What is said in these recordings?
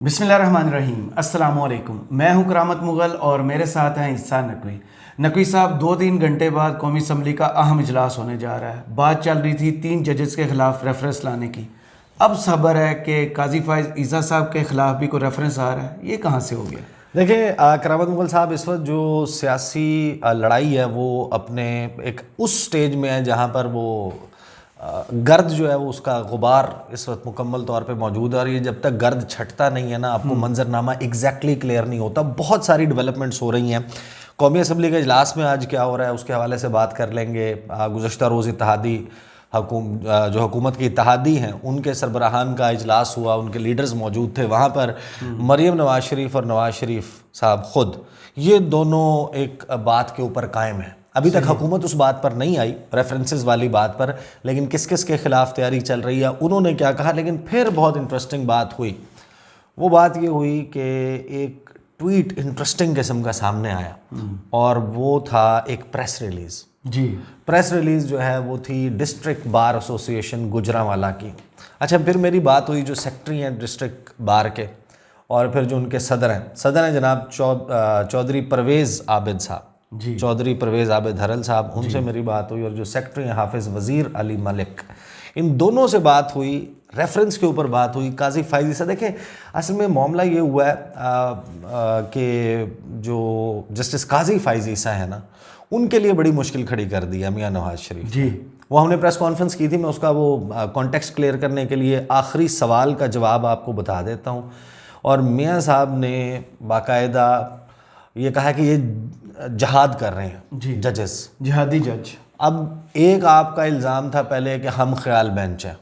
بسم اللہ الرحمن الرحیم۔ السلام علیکم، میں ہوں کرامت مغل اور میرے ساتھ ہیں احسان نقوی۔ نقوی صاحب، 2-3 گھنٹے بعد قومی اسمبلی کا اہم اجلاس ہونے جا رہا ہے۔ بات چل رہی تھی 3 ججز کے خلاف ریفرنس لانے کی۔ اب خبر ہے کہ قاضی فائز عیسیٰ صاحب کے خلاف بھی کوئی ریفرنس آ رہا ہے، یہ کہاں سے ہو گیا؟ دیکھیں کرامت مغل صاحب، اس وقت جو سیاسی لڑائی ہے وہ اپنے ایک اس سٹیج میں ہے جہاں پر وہ گرد جو ہے وہ اس کا غبار اس وقت مکمل طور پہ موجود ہے، اور یہ جب تک گرد چھٹتا نہیں ہے نا، آپ کو منظرنامہ ایگزیکٹلی کلیئر نہیں ہوتا۔ بہت ساری ڈیولپمنٹس ہو رہی ہیں قومی اسمبلی کے اجلاس میں، آج کیا ہو رہا ہے اس کے حوالے سے بات کر لیں گے۔ گزشتہ روز اتحادی جو حکومت کے اتحادی ہیں ان کے سربراہان کا اجلاس ہوا، ان کے لیڈرز موجود تھے وہاں پر۔ مریم نواز شریف اور نواز شریف صاحب خود یہ دونوں ایک بات کے اوپر قائم ہیں۔ ابھی تک حکومت اس بات پر نہیں آئی، ریفرنسز والی بات پر، لیکن کس کس کے خلاف تیاری چل رہی ہے، انہوں نے کیا کہا۔ لیکن پھر بہت انٹرسٹنگ بات ہوئی، وہ بات یہ ہوئی کہ ایک ٹویٹ انٹرسٹنگ قسم کا سامنے آیا، اور وہ تھا ایک پریس ریلیز۔ پریس ریلیز جو ہے وہ تھی ڈسٹرکٹ بار ایسوسی ایشن گوجرانوالہ کی۔ اچھا، پھر میری بات ہوئی جو سیکٹری ہیں ڈسٹرکٹ بار کے، اور پھر جو ان کے صدر ہیں جناب چودھری پرویز عابد صاحب، چودھری پرویز عابد حرل صاحب، ان سے میری بات ہوئی، اور جو سیکٹری ہیں حافظ وزیر علی ملک، ان دونوں سے بات ہوئی، ریفرنس کے اوپر بات ہوئی قاضی فائز سے۔ دیکھیں اصل میں معاملہ یہ ہوا ہے کہ جو جسٹس قاضی فائز عیسیٰ ہے نا، ان کے لیے بڑی مشکل کھڑی کر دی ہے میاں نواز شریف۔ وہ ہم نے پریس کانفرنس کی تھی، میں اس کا وہ کانٹیکسٹ کلیئر کرنے کے لیے آخری سوال کا جواب آپ کو بتا دیتا ہوں۔ اور میاں صاحب نے باقاعدہ یہ کہا کہ یہ جہاد کر رہے ہیں ججز، جہادی جج۔ اب ایک آپ کا الزام تھا پہلے کہ ہم خیال بینچ ہے،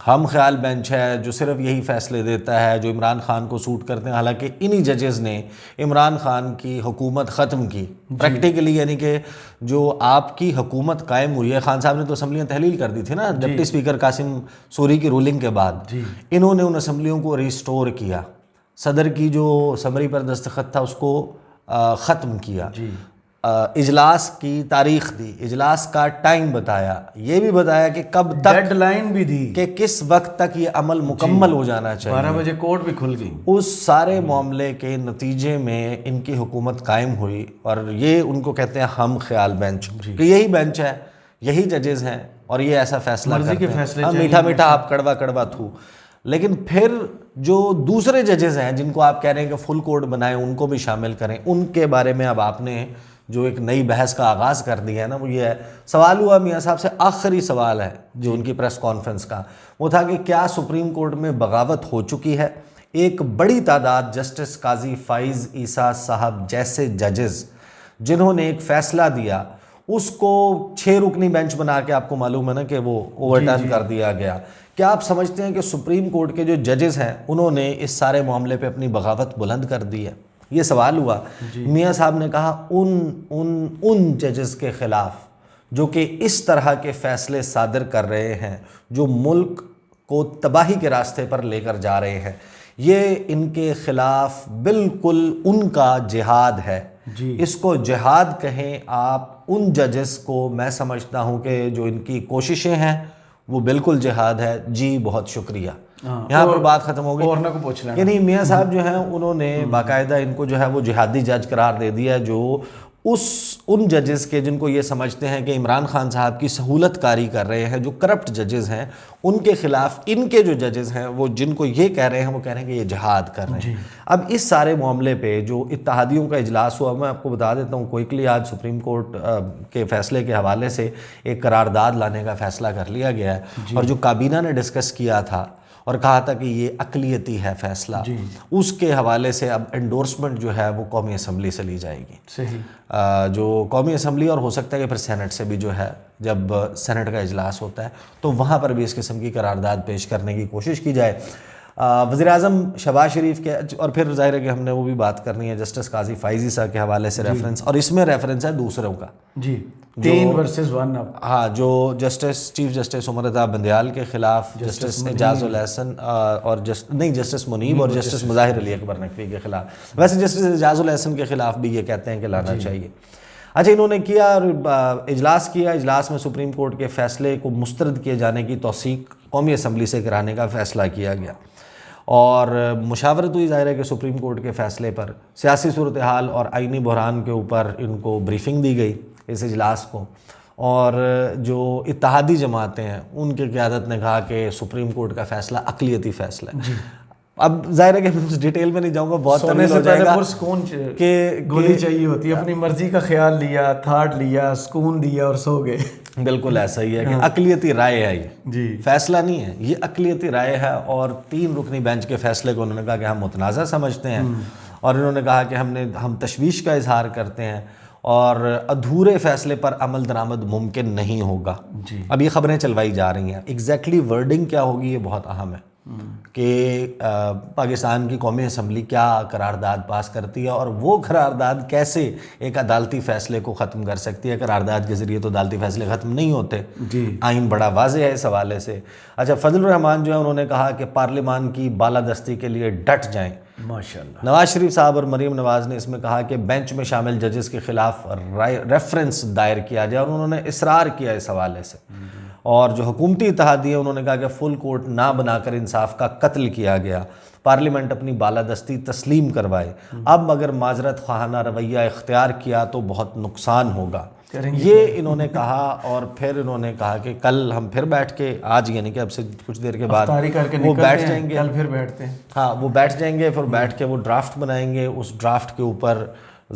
ہم خیال بینچ ہے جو صرف یہی فیصلے دیتا ہے جو عمران خان کو سوٹ کرتے ہیں، حالانکہ انہی ججز نے عمران خان کی حکومت ختم کی پریکٹیکلی، یعنی کہ جو آپ کی حکومت قائم ہوئی ہے، خان صاحب نے تو اسمبلیاں تحلیل کر دی تھی نا ڈپٹی اسپیکر قاسم سوری کی رولنگ کے بعد، انہوں نے ان اسمبلیوں کو ریسٹور کیا، صدر کی جو سمری پر دستخط تھا اس کو ختم کیا، اجلاس کی تاریخ دی، اجلاس کا ٹائم بتایا، یہ بھی بتایا کہ کب تک، ڈیڈ لائن بھی دی کہ کس وقت تک یہ عمل مکمل ہو جانا چاہیے۔ 12 بجے کورٹ بھی کھل گئی۔ اس سارے معاملے کے نتیجے میں ان کی حکومت قائم ہوئی، اور یہ ان کو کہتے ہیں ہم خیال بینچ، کہ یہی بینچ ہے، یہی ججز ہیں، اور یہ ایسا فیصلہ کرتے ہیں، میٹھا میٹھا آپ کڑوا کڑوا تھو۔ لیکن پھر جو دوسرے ججز ہیں جن کو آپ کہہ رہے ہیں کہ فل کورٹ بنائیں، ان کو بھی شامل کریں، ان کے بارے میں اب آپ نے جو ایک نئی بحث کا آغاز کر دیا ہے نا، وہ یہ ہے، سوال ہوا میاں صاحب سے، آخری سوال ہے جو ان کی پریس کانفرنس کا، وہ تھا کہ کیا سپریم کورٹ میں بغاوت ہو چکی ہے؟ ایک بڑی تعداد جسٹس قاضی فائز عیسیٰ صاحب جیسے ججز جنہوں نے ایک فیصلہ دیا، اس کو 6 رکنی بینچ بنا کے، آپ کو معلوم ہے نا کہ وہ اوور ٹرن کر دیا گیا۔ کیا آپ سمجھتے ہیں کہ سپریم کورٹ کے جو ججز ہیں انہوں نے اس سارے معاملے پہ اپنی بغاوت بلند کر دی ہے؟ یہ سوال ہوا۔ میاں صاحب نے کہا ان ججز کے خلاف جو کہ اس طرح کے فیصلے صادر کر رہے ہیں، جو ملک کو تباہی کے راستے پر لے کر جا رہے ہیں، یہ ان کے خلاف بالکل ان کا جہاد ہے۔ اس کو جہاد کہیں آپ ان ججز کو، میں سمجھتا ہوں کہ جو ان کی کوششیں ہیں وہ بالکل جہاد ہے۔ جی بہت شکریہ، یہاں پر بات ختم ہو گئی۔ یعنی میاں صاحب جو ہیں انہوں نے باقاعدہ ان کو جو ہے وہ جہادی جج قرار دے دیا، جو ان ججز کے جن کو یہ سمجھتے ہیں کہ عمران خان صاحب کی سہولت کاری کر رہے ہیں، جو کرپٹ ججز ہیں، ان کے خلاف ان کے جو ججز ہیں وہ جن کو یہ کہہ رہے ہیں، وہ کہہ رہے ہیں کہ یہ جہاد کر رہے ہیں۔ اب اس سارے معاملے پہ جو اتحادیوں کا اجلاس ہوا، میں آپ کو بتا دیتا ہوں کوئکلی، آج سپریم کورٹ کے فیصلے کے حوالے سے ایک قرارداد لانے کا فیصلہ کر لیا گیا ہے، اور جو کابینہ نے ڈسکس کیا تھا اور کہا تھا کہ یہ اقلیتی ہے فیصلہ، اس کے حوالے سے اب انڈورسمنٹ جو ہے وہ قومی اسمبلی سے لی جائے گی۔ جو قومی اسمبلی، اور ہو سکتا ہے کہ پھر سینٹ سے بھی جو ہے، جب سینٹ کا اجلاس ہوتا ہے تو وہاں پر بھی اس قسم کی قرارداد پیش کرنے کی کوشش کی جائے۔ وزیر اعظم شہباز شریف کے، اور پھر ظاہر ہے کہ ہم نے وہ بھی بات کرنی ہے جسٹس قاضی فائز عیسیٰ کے حوالے سے ریفرنس، اور اس میں ریفرنس ہے دوسروں کا، 3 ورسز 1 اب۔ ہاں، جو چیف جسٹس عمر رضا بندیال کے خلاف، جسٹس اعجاز الحسن اور جسٹس منیب اور جسٹس مظاہر علی اکبر نقوی کے خلاف، ویسے جسٹس اعجاز الحسن کے خلاف بھی یہ کہتے ہیں کہ لانا چاہیے۔ اچھا، انہوں نے کیا اور اجلاس کیا، اجلاس میں سپریم کورٹ کے فیصلے کو مسترد کیے جانے کی توثیق قومی اسمبلی سے کرانے کا فیصلہ کیا گیا، اور مشاورت ہوئی ظاہر ہے کہ سپریم کورٹ کے فیصلے پر، سیاسی صورتحال اور آئینی بحران کے اوپر ان کو بریفنگ دی گئی اس اجلاس کو، اور جو اتحادی جماعتیں ہیں ان کی قیادت نے کہا کہ سپریم کورٹ کا فیصلہ اقلیتی فیصلہ ہے۔ اب ظاہر ہے کہ اس ڈیٹیل میں نہیں جاؤں گا، بہت طویل ہو جائے گا کہ گولی چاہیے ہوتی ہے، اپنی مرضی کا خیال لیا، تھاٹ لیا، سکون دیا اور سو گئے۔ بالکل ایسا ہی ہے کہ اقلیتی رائے ہے، یہ فیصلہ نہیں ہے، یہ اقلیتی رائے ہے، اور 3 رکنی بینچ کے فیصلے کو انہوں نے کہا کہ ہم متنازع سمجھتے ہیں، اور انہوں نے کہا کہ ہم تشویش کا اظہار کرتے ہیں، اور ادھورے فیصلے پر عمل درآمد ممکن نہیں ہوگا۔ اب یہ خبریں چلوائی جا رہی ہیں، ایگزیکٹلی ورڈنگ کیا ہوگی یہ بہت اہم ہے کہ پاکستان کی قومی اسمبلی کیا قرارداد پاس کرتی ہے، اور وہ قرارداد کیسے ایک عدالتی فیصلے کو ختم کر سکتی ہے۔ قرارداد کے ذریعے تو عدالتی فیصلے ختم نہیں ہوتے، آئین بڑا واضح ہے اس حوالے سے۔ اچھا، فضل الرحمان جو ہے انہوں نے کہا کہ پارلیمان کی بالادستی کے لیے ڈٹ جائیں۔ ماشاءاللہ۔ نواز شریف صاحب اور مریم نواز نے اس میں کہا کہ بینچ میں شامل ججز کے خلاف ریفرنس دائر کیا جائے، اور انہوں نے اصرار کیا اس حوالے سے۔ اور جو حکومتی اتحادی ہے انہوں نے کہا کہ فل کورٹ نہ بنا کر انصاف کا قتل کیا گیا، پارلیمنٹ اپنی بالادستی تسلیم کروائے، اب اگر معذرت خواہانہ رویہ اختیار کیا تو بہت نقصان ہوگا، یہ انہوں نے کہا۔ اور پھر انہوں نے کہا کہ کل ہم پھر بیٹھ کے، آج یعنی کہ اب سے کچھ دیر کے بعد وہ بیٹھ جائیں گے، کل پھر بیٹھتے ہیں، ہاں وہ بیٹھ جائیں گے، پھر بیٹھ کے وہ ڈرافٹ بنائیں گے، اس ڈرافٹ کے اوپر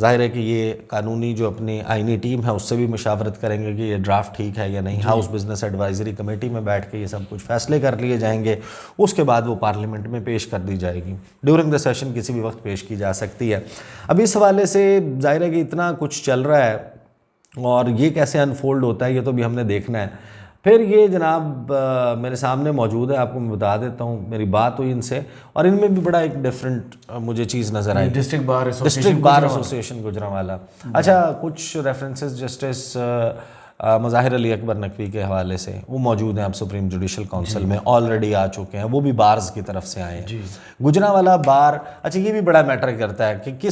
ظاہر ہے کہ یہ قانونی جو اپنی آئینی ٹیم ہے اس سے بھی مشاورت کریں گے کہ یہ ڈرافٹ ٹھیک ہے یا نہیں، ہاؤس بزنس ایڈوائزری کمیٹی میں بیٹھ کے یہ سب کچھ فیصلے کر لیے جائیں گے، اس کے بعد وہ پارلیمنٹ میں پیش کر دی جائے گی، ڈیورنگ دا سیشن کسی بھی وقت پیش کی جا سکتی ہے۔ اب اس حوالے سے ظاہر ہے کہ اتنا کچھ چل رہا ہے، اور یہ کیسے انفولڈ ہوتا ہے یہ تو بھی ہم نے دیکھنا ہے۔ پھر یہ جناب میرے سامنے موجود ہے، آپ کو میں بتا دیتا ہوں، میری بات ہوئی ان سے، اور ان میں بھی بڑا ایک ڈیفرنٹ مجھے چیز نظر آئی، ڈسٹرکٹ بار ایسوسیشن گوجرانوالہ۔ اچھا، کچھ ریفرنسز جسٹس مظاہر علی اکبر نقوی کے حوالے سے وہ موجود ہیں اب سپریم جوڈیشل کونسل میں، آلریڈی آ چکے ہیں، وہ بھی بارز کی طرف سے آئے ہیں۔ گوجرانوالہ بار، اچھا یہ بھی بڑا میٹر کرتا ہے کہ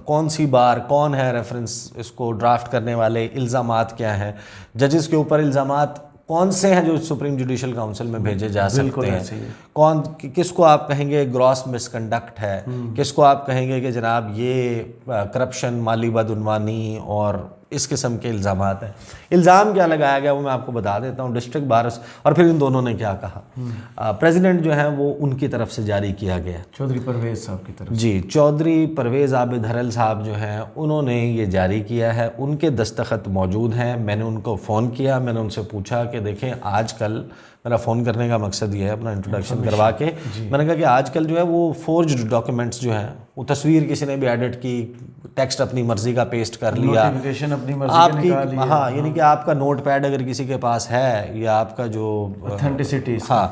کون سی بار، کون ہے ریفرنس اس کو ڈرافٹ کرنے والے، الزامات کیا ہیں، ججز کے اوپر الزامات کون سے ہیں جو سپریم جوڈیشل کونسل میں بھیجے جا سکتے ہیں، کس کو آپ کہیں گے گراس مس کنڈکٹ ہے، کس کو آپ کہیں گے کہ جناب یہ کرپشن، مالی بدعنوانی اور اس قسم کے الزامات ہیں۔ الزام کیا لگایا گیا وہ میں آپ کو بتا دیتا ہوں، ڈسٹرکٹ بار، اور پھر ان دونوں نے کیا کہا۔ پریزیڈنٹ جو ہیں وہ ان کی طرف سے جاری کیا گیا، چودھری پرویز صاحب کی طرف، جی چودھری پرویز عابد حرل صاحب جو ہیں انہوں نے یہ جاری کیا ہے، ان کے دستخط موجود ہیں۔ میں نے ان کو فون کیا، میں نے ان سے پوچھا کہ دیکھیں آج کل، میرا فون کرنے کا مقصد یہ ہے اپنا انٹروڈکشن کروا کے، میں نے کہا کہ آج کل جو ہے وہ فورجڈ ڈاکیومنٹس جو ہیں، وہ تصویر کسی نے بھی ایڈٹ کی، ٹیکسٹ اپنی مرضی کا پیسٹ کر لیا، آپ کی، ہاں یعنی کہ آپ کا نوٹ پیڈ اگر کسی کے پاس ہے، یا آپ کا جو اوتھینٹسٹی، ہاں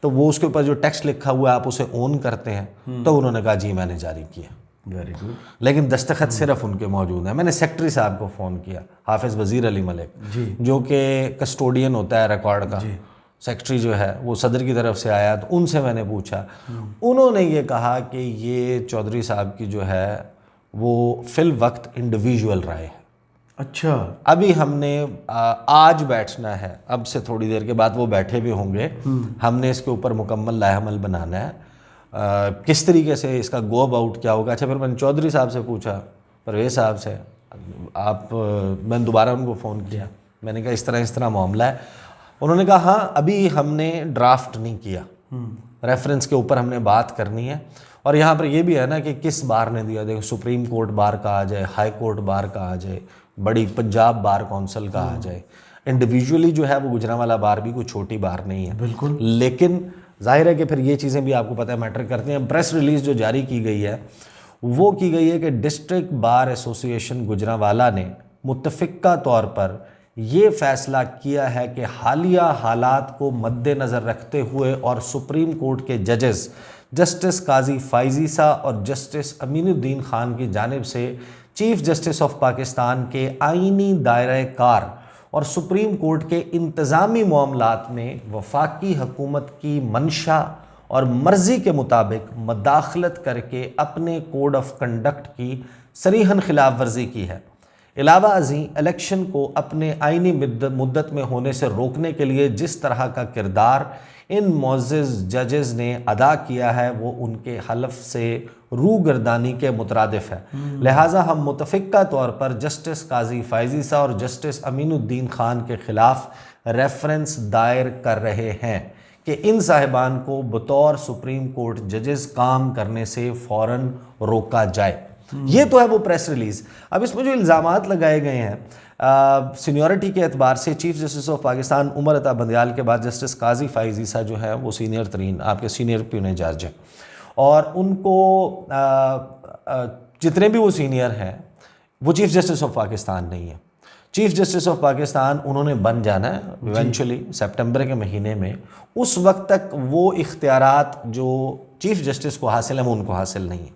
تو وہ اس کے اوپر جو ٹیکسٹ لکھا ہوا ہے آپ اسے اون کرتے ہیں، تو انہوں نے کہا جی میں نے جاری کیا، ویری گڈ، لیکن دستخط صرف ان کے موجود ہیں۔ میں نے سیکٹری صاحب کو فون کیا، حافظ وزیر علی ملک، جو کہ کسٹوڈین ہوتا ہے ریکارڈ کا، سیکٹری جو ہے وہ صدر کی طرف سے آیا، تو ان سے میں نے پوچھا، انہوں نے یہ کہا کہ یہ چودھری صاحب کی جو ہے وہ فی الوقت انڈیویژول رائے ہے۔ اچھا، ابھی ہم نے آج بیٹھنا ہے، اب سے تھوڑی دیر کے بعد وہ بیٹھے بھی ہوں گے، ہم نے اس کے اوپر مکمل لائحہ عمل بنانا ہے، کس طریقے سے اس کا گو اباؤٹ کیا ہوگا۔ اچھا، پھر میں نے چودھری صاحب سے پوچھا، پرویز صاحب سے، میں نے دوبارہ ان کو فون کیا، میں نے کہا اس طرح معاملہ ہے، انہوں نے کہا ہاں ابھی ہم نے ڈرافٹ نہیں کیا، ریفرنس کے اوپر ہم نے بات کرنی ہے، اور یہاں پر یہ بھی ہے نا کہ کس بار نے دیا، دیکھو سپریم کورٹ بار کا آ جائے، ہائی کورٹ بار کا آ جائے، بڑی پنجاب بار کونسل کا آ جائے، انڈیویجولی جو ہے وہ گوجرانوالہ بار بھی کوئی چھوٹی بار نہیں ہے، بالکل، لیکن ظاہر ہے کہ پھر یہ چیزیں بھی آپ کو پتہ ہے میٹر کرتی ہیں۔ پریس ریلیز جو جاری کی گئی ہے وہ کی گئی ہے کہ ڈسٹرکٹ بار ایسوسیشن گوجرانوالہ نے متفقہ طور پر یہ فیصلہ کیا ہے کہ حالیہ حالات کو مد نظر رکھتے ہوئے اور سپریم کورٹ کے ججز جسٹس قاضی فائز عیسیٰ اور جسٹس امین الدین خان کی جانب سے چیف جسٹس آف پاکستان کے آئینی دائرہ کار اور سپریم کورٹ کے انتظامی معاملات میں وفاقی حکومت کی منشا اور مرضی کے مطابق مداخلت کر کے اپنے کوڈ آف کنڈکٹ کی صریحاً خلاف ورزی کی ہے۔ علاوہ ازیں الیکشن کو اپنے آئینی مدت میں ہونے سے روکنے کے لیے جس طرح کا کردار ان معزز ججز نے ادا کیا ہے وہ ان کے حلف سے روگردانی کے مترادف ہے، لہٰذا ہم متفقہ طور پر جسٹس قاضی فائزی صاحب اور جسٹس امین الدین خان کے خلاف ریفرنس دائر کر رہے ہیں کہ ان صاحبان کو بطور سپریم کورٹ ججز کام کرنے سے فوراً روکا جائے۔ یہ تو ہے وہ پریس ریلیز۔ اب اس میں جو الزامات لگائے گئے ہیں سینیورٹی کے اعتبار سے، chief justice of Pakistan Umar Ata Bandial کے بعد جسٹس قاضی فائز عیسیٰ جو ہے وہ سینئر ترین آپ کے سینئر پیونی جج ہیں، اور ان کو جتنے بھی وہ سینئر ہیں وہ چیف جسٹس آف پاکستان نہیں ہیں۔ چیف جسٹس آف پاکستان انہوں نے بن جانا ہے ایونچولی سپٹمبر کے مہینے میں، اس وقت تک وہ اختیارات جو چیف جسٹس کو حاصل ہیں وہ ان کو حاصل نہیں ہیں۔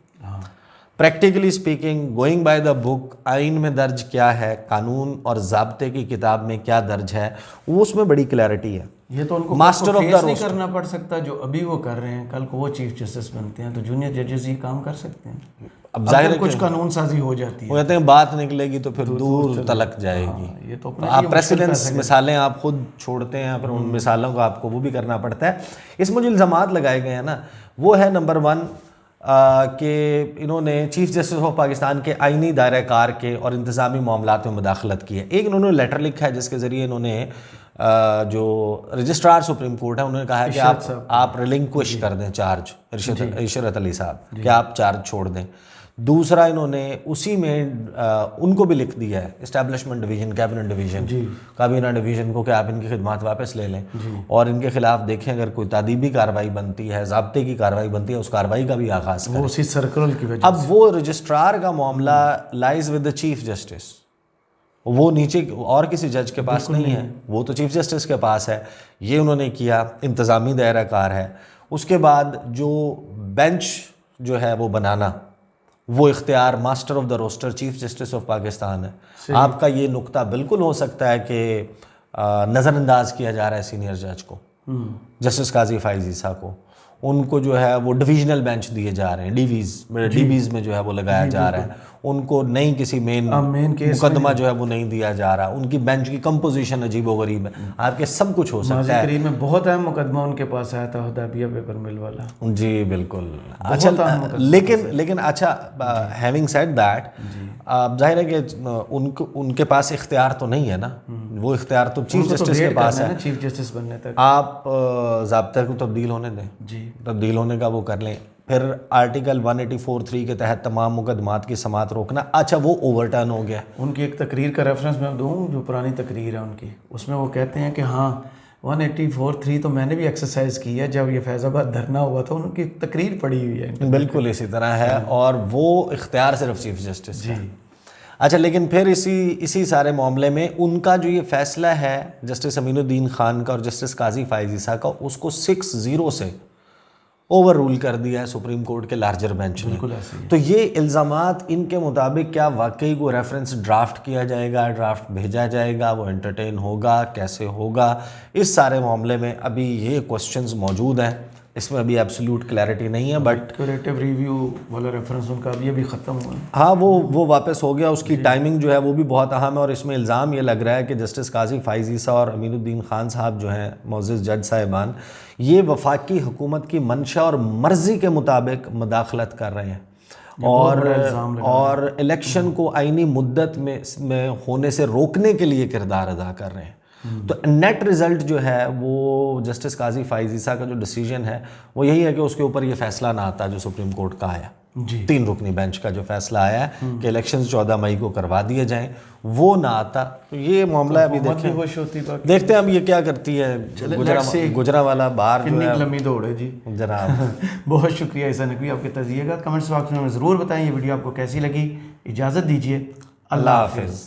Practically speaking, going by the book, آئین میں درج کیا ہے، قانون اور ضابطے کی کتاب میں کیا درج ہے، وہ اس میں بڑی کلیئرٹی ہے۔ یہ تو ان کو ماسٹر آف دا نہیں کرنا پڑ سکتا جو ابھی وہ کر رہے ہیں، کل کو وہ چیف جسٹس بنتے ہیں تو جونیئر ججز یہ کام کر سکتے ہیں۔ اب ظاہر ہے کچھ قانون سازی ہو جاتی ہے، وہ کہتے ہیں بات نکلے گی تو پھر دور تلک جائے گی۔ یہ تو آپ پریسیڈنس مثالیں آپ خود چھوڑتے ہیں، پھر ان مثالوں کو آپ کو وہ بھی کرنا پڑتا ہے۔ اس میں جو الزامات لگائے گئے ہیں نا وہ ہے نمبر 1 کہ انہوں نے چیف جسٹس آف پاکستان کے آئینی دائرہ کار کے اور انتظامی معاملات میں مداخلت کی ہے۔ ایک انہوں نے لیٹر لکھا ہے جس کے ذریعے انہوں نے جو رجسٹرار سپریم کورٹ ہے انہوں نے کہا ہے کہ آپ ریلنکوش کر دیں چارج، عشرت علی صاحب کہ آپ چارج چھوڑ دیں۔ دوسرا انہوں نے اسی میں ان کو بھی لکھ دیا ہے اسٹیبلشمنٹ ڈویژن، کیبنٹ ڈویژن، کابینہ ڈویژن کو کہ آپ ان کی خدمات واپس لے لیں اور ان کے خلاف دیکھیں اگر کوئی تادیبی کارروائی بنتی ہے، ضابطے کی کارروائی بنتی ہے، اس کارروائی کا بھی آغاز کریں۔ اسی سرکل کی وجہ اب وہ رجسٹرار کا معاملہ lies with the chief justice, وہ نیچے اور کسی جج کے پاس نہیں ہے، وہ تو چیف جسٹس کے پاس ہے۔ یہ انہوں نے کیا، انتظامی دائرہ کار ہے۔ اس کے بعد جو بینچ جو ہے وہ بنانا، وہ اختیار master of the roster chief justice of Pakistan ہے۔ آپ کا یہ نقطہ بالکل ہو سکتا ہے کہ نظر انداز کیا جا رہا ہے سینئر جج کو، جسٹس قاضی فائز عیسیٰ کو، ان کو جو ہے وہ ڈویژنل بینچ دیے جا رہے ہیں، ڈی بیز میں جو ہے وہ لگایا جا رہا ہے، ان کو نہیں کسی مین مقدمہ جو ہے وہ نہیں دیا جا رہا، ان کی بینچ کی کمپوزیشن عجیب و غریب ہے، آپ کے سب کچھ ہو سکتا ہے۔ قریب میں بہت اہم مقدمہ ان کے پاس آیا تھا حدیبیہ پیپر مل والا۔ جی بالکل۔ اچھا لیکن اچھا ہیونگ سیڈ دیٹ، ظاہر ہے کہ ان کے پاس اختیار تو نہیں ہے نا، وہ اختیار تو چیف جسٹس کے پاس ہے، چیف جسٹس بننے تک آپ ضابطہ کو تبدیل ہونے دیں، تبدیل ہونے کا وہ کر لیں، پھر آرٹیکل 184(3) کے تحت تمام مقدمات کی سماعت روکنا۔ اچھا وہ اوور ٹرن ہو گیا۔ ان کی ایک تقریر کا ریفرنس میں دوں جو پرانی تقریر ہے ان کی، اس میں وہ کہتے ہیں کہ ہاں 184(3) تو میں نے بھی ایکسرسائز کی ہے، جب یہ فیض آباد دھرنا ہوا تھا ان کی تقریر پڑھی ہوئی ہے۔ بالکل اسی طرح ہے، اور وہ اختیار صرف چیف جسٹس ہے۔ اچھا لیکن پھر اسی سارے معاملے میں ان کا جو یہ فیصلہ ہے جسٹس امین الدین خان کا اور جسٹس قاضی فائز عیسیٰ کا، اس کو 6-0 سے اوور رول کر دیا ہے سپریم کورٹ کے لارجر بینچ نے۔ تو یہ الزامات ان کے مطابق کیا واقعی کو ریفرنس ڈرافٹ کیا جائے گا، ڈرافٹ بھیجا جائے گا، وہ انٹرٹین ہوگا، کیسے ہوگا، اس سارے معاملے میں ابھی یہ کوسچنز موجود ہیں، اس میں ابھی ایبسلیوٹ کلیئرٹی نہیں ہے، بٹ کریٹو ریویو والا ریفرنس ان کا ابھی ختم ہوا ہے۔ ہاں وہ واپس ہو گیا، اس کی ٹائمنگ جو ہے وہ بھی بہت اہم ہے، اور اس میں الزام یہ لگ رہا ہے کہ جسٹس قاضی فائز عیسیٰ اور امین الدین خان صاحب جو ہیں معزز جج صاحبان، یہ وفاقی حکومت کی منشا اور مرضی کے مطابق مداخلت کر رہے ہیں اور الیکشن کو آئینی مدت میں ہونے سے روکنے کے لیے کردار ادا کر رہے ہیں۔ تو نیٹ رزلٹ جو ہے وہ جسٹس قاضی فائز عیسیٰ کا جو ڈیسیجن ہے وہ یہی ہے کہ اس کے اوپر یہ فیصلہ نہ آتا جو سپریم کورٹ کا آیا، 3 رکنی بینچ کا جو فیصلہ آیا ہے کہ الیکشنز 14 مئی کو کروا دیے جائیں، وہ نہ آتا۔ تو یہ معاملہ ابھی دیکھتے ہیں اب یہ کیا کرتی ہے گجرانوالہ بار جو ہے لمبی دوڑ ہے۔ جی جناب بہت شکریہ عیسیٰ نقوی، آپ کے تجزیے کا کمنٹس باکس میں ضرور بتائیں۔ یہ ویڈیو آپ کو کیسی لگی، اجازت دیجیے، اللہ حافظ۔